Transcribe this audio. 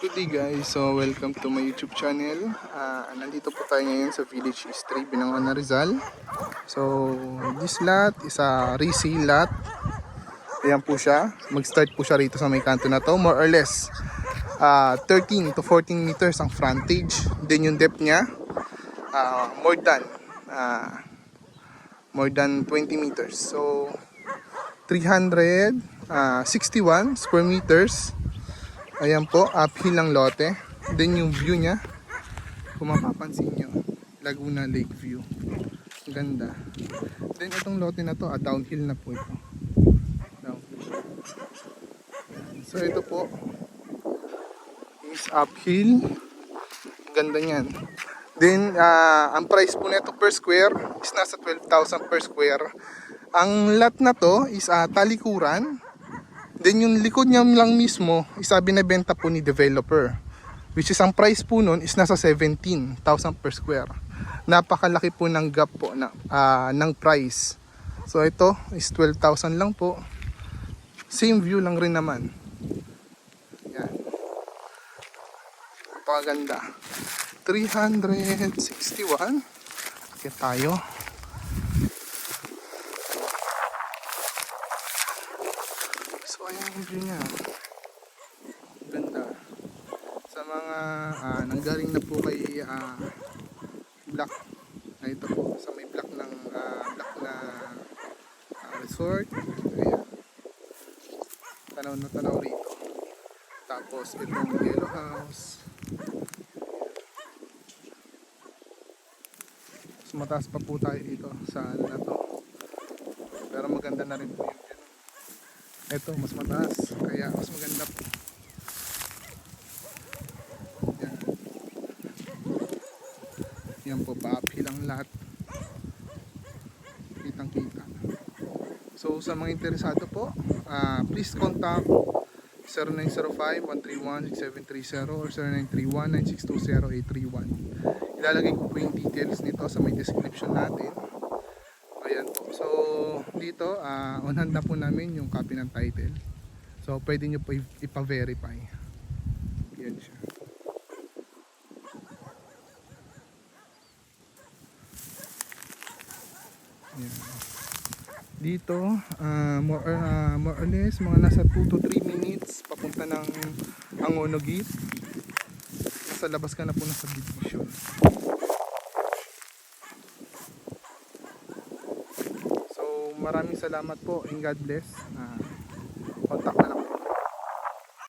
Good day guys, so welcome to my YouTube channel. Nandito po tayo ngayon sa Village East 3, Binangon na Rizal. So this lot is a resale lot. Ayan po siya, mag-start po siya rito sa may kanto na to. More or less 13 to 14 meters ang frontage. Then yung depth niya more than 20 meters. So 361 square meters. Ayan po, uphill ang lote. Then yung view niya, kung mapapansin nyo, Laguna Lake view. Ganda. Then itong lote na to, downhill na po ito. Downhill. So ito po is uphill. Ganda niyan. Then ang price po nito per square is nasa 12,000 per square. Ang lot na to is talikuran. Then yung likod niya lang mismo is binebenta po ni developer, which is ang price po nun is nasa 17,000 per square. Napakalaki po ng gap po ng price. So ito is 12,000 lang po. Same view lang rin naman. Yan. Napakaganda. 361. Okay tayo. So ayan yung view niya. Ganda. Sa mga nanggaling na po kay block na ito po, sa may block ng block na resort. Ayan. Tanaw na tanaw rito. Tapos itong yellow house. So mataas pa po tayo dito sa ano na to. Pero maganda na rin po yung ito mas mataas, kaya mas maganda po. Yan. Yan po, pa-uphill ang lahat. Kitang kita. So sa mga interesado po, please contact 0905-131-6730 or 0931-9620-831. Ilalagay ko po yung details nito sa may description natin. Ayan po. So dito on hand na po namin yung copy ng title. So pwede nyo po ipa-verify. Yan siya. Yan. Dito more or less mga nasa 2 to 3 minutes papunta ng Angono Gate. Nasa labas ka na po ng subdivision. Maraming salamat po and God bless. Contact na lang.